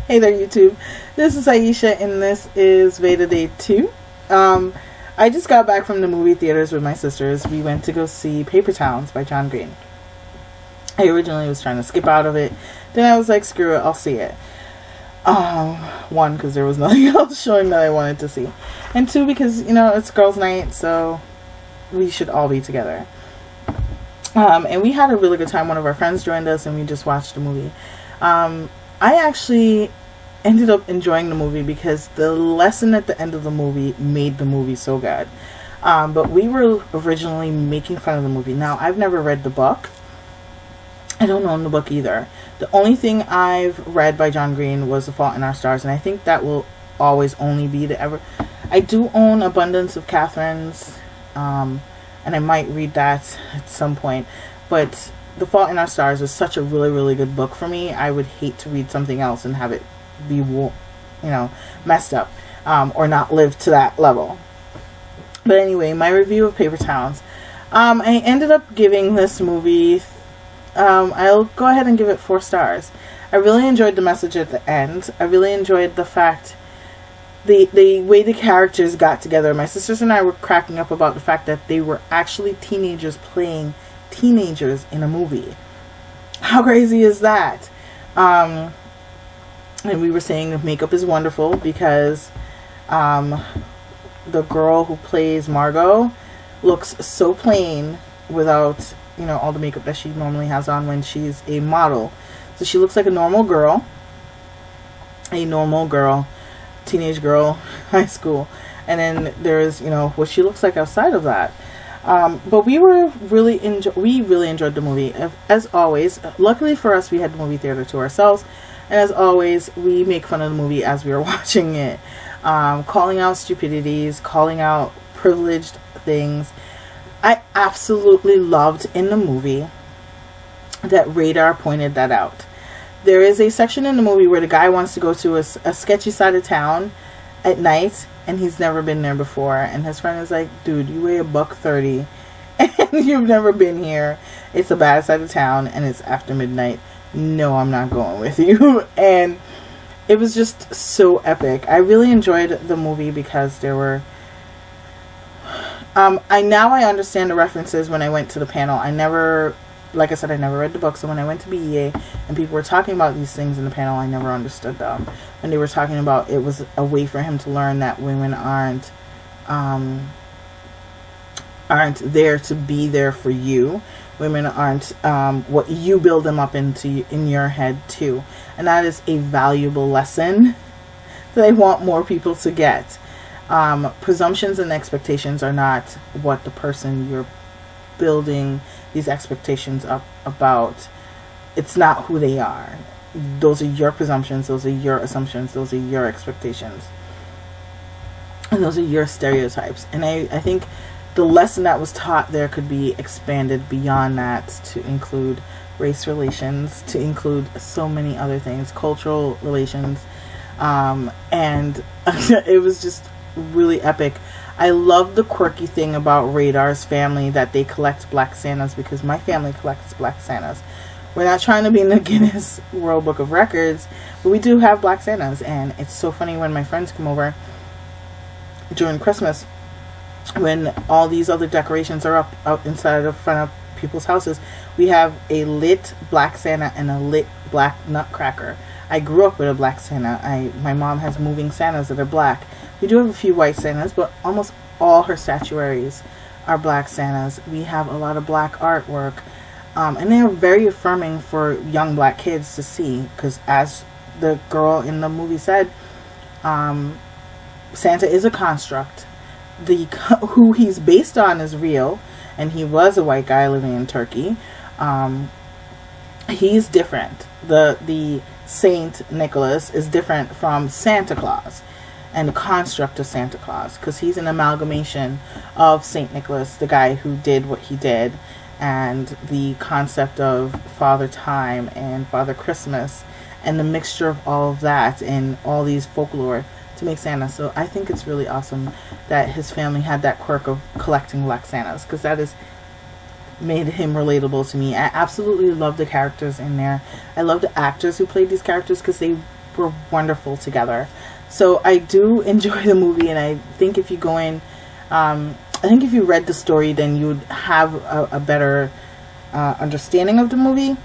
Hey there, YouTube. This is Aisha, and this is Veda Day 2. I just got back from the movie theaters with my sisters. We went to go see Paper Towns by John Green. I originally was trying to skip out of it. Then I was like, screw it, I'll see it. One, because there was nothing else showing that I wanted to see. And two, because, it's girls' night, so we should all be together. And we had a really good time. One of our friends joined us, and we just watched the movie. I actually ended up enjoying the movie because the lesson at the end of the movie made the movie so good. But we were originally making fun of the movie. Now, I've never read the book. I don't own the book either. The only thing I've read by John Green was The Fault in Our Stars, and I think that will always only be the ever. I do own Abundance of Catherine's, and I might read that at some point, but The Fault in Our Stars is such a really, really good book for me. I would hate to read something else and have it be, messed up, or not live to that level. But anyway, my review of Paper Towns. I ended up giving this movie, I'll go ahead and give it 4 stars. I really enjoyed the message at the end. I really enjoyed the fact, the way the characters got together. My sisters and I were cracking up about the fact that they were actually teenagers playing teenagers in a movie. How crazy is that? And we were saying the makeup is wonderful because the girl who plays Margot looks so plain without all the makeup that she normally has on when she's a model. So she looks like a normal girl, teenage girl, high school, and then there's what she looks like outside of that. But we really enjoyed the movie. As always, luckily for us, we had the movie theater to ourselves, and as always, we make fun of the movie as we were watching it, calling out stupidities, calling out privileged things. I absolutely loved in the movie that Radar pointed that out. There is a section in the movie where the guy wants to go to a sketchy side of town at night, and he's never been there before, and his friend is like, dude, you weigh $130 and you've never been here. It's a bad side of town and it's after midnight. No, I'm not going with you. And it was just so epic. I really enjoyed the movie because there were I understand the references. When I went to the panel, I never read the book, so when I went to BEA and people were talking about these things in the panel, I never understood them. And they were talking about it was a way for him to learn that women aren't there to be there for you. Women aren't what you build them up into in your head too. And that is a valuable lesson that I want more people to get. Presumptions and expectations are not what the person you're building these expectations up about. It's not who they are. Those are your presumptions, those are your assumptions, those are your expectations, and those are your stereotypes. And I think the lesson that was taught there could be expanded beyond that to include race relations, to include so many other things, cultural relations, and it was just really epic. I love the quirky thing about Radar's family, that they collect Black Santas, because my family collects Black Santas. We're not trying to be in the Guinness World Book of Records, but we do have Black Santas, and it's so funny when my friends come over during Christmas, when all these other decorations are up out inside of front of people's houses. We have a lit Black Santa and a lit Black Nutcracker. I grew up with a Black Santa. My mom has moving Santas that are black. We do have a few white Santas, but almost all her statuaries are Black Santas. We have a lot of black artwork, and they are very affirming for young black kids to see, because as the girl in the movie said, Santa is a construct. Who he's based on is real, and he was a white guy living in Turkey. He's different. The Saint Nicholas is different from Santa Claus and the construct of Santa Claus, because he's an amalgamation of Saint Nicholas, the guy who did what he did, and the concept of Father Time and Father Christmas, and the mixture of all of that and all these folklore to make Santa. So I think it's really awesome that his family had that quirk of collecting Black Santas, because that is made him relatable to me. I absolutely love the characters in there. I love the actors who played these characters, because they were wonderful together. So I do enjoy the movie, and I think if you go in, I think if you read the story, then you would have a better understanding of the movie.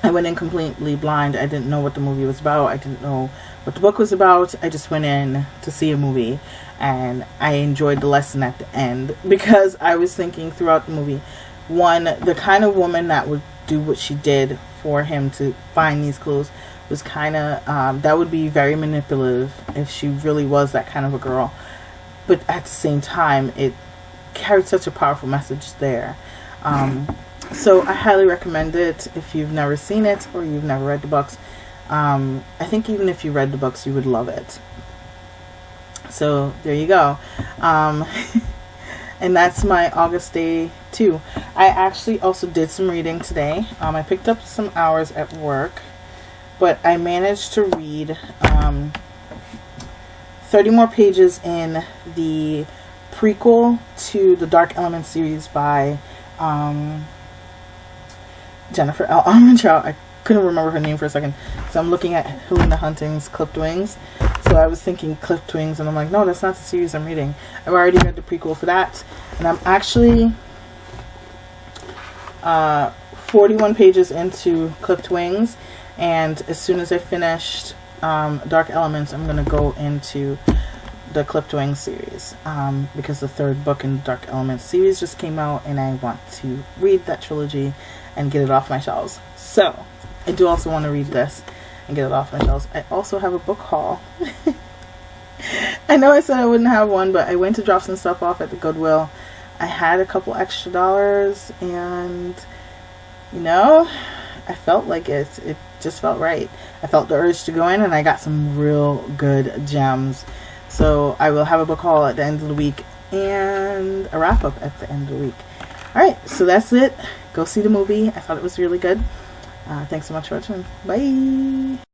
I went in completely blind. I didn't know what the movie was about. I didn't know what the book was about. I just went in to see a movie, and I enjoyed the lesson at the end, because I was thinking throughout the movie, one, the kind of woman that would do what she did for him to find these clues was kind of, that would be very manipulative if she really was that kind of a girl. But at the same time, it carried such a powerful message there. So I highly recommend it if you've never seen it or you've never read the books. I think even if you read the books, you would love it. So there you go. And that's my August Day 2. I actually also did some reading today. I picked up some hours at work, but I managed to read 30 more pages in the prequel to the Dark Element series by Jennifer L. Armentrout. I couldn't remember her name for a second, so I'm looking at Helena Hunting's Clipped Wings. So I was thinking Clipped Wings, and I'm like, no, that's not the series I'm reading. I've already read the prequel for that, and I'm actually 41 pages into Clipped Wings, and as soon as I finished Dark Elements, I'm going to go into the Clipped Wings series, because the third book in the Dark Elements series just came out, and I want to read that trilogy and get it off my shelves. So I do also want to read this and get it off my shelves. I also have a book haul. I know I said I wouldn't have one, but I went to drop some stuff off at the Goodwill. I had a couple extra dollars, and you know, I felt like it just felt right. I felt the urge to go in, and I got some real good gems. So I will have a book haul at the end of the week and a wrap up at the end of the week. Alright, so that's it. Go see the movie. I thought it was really good. Thanks so much for watching. Bye.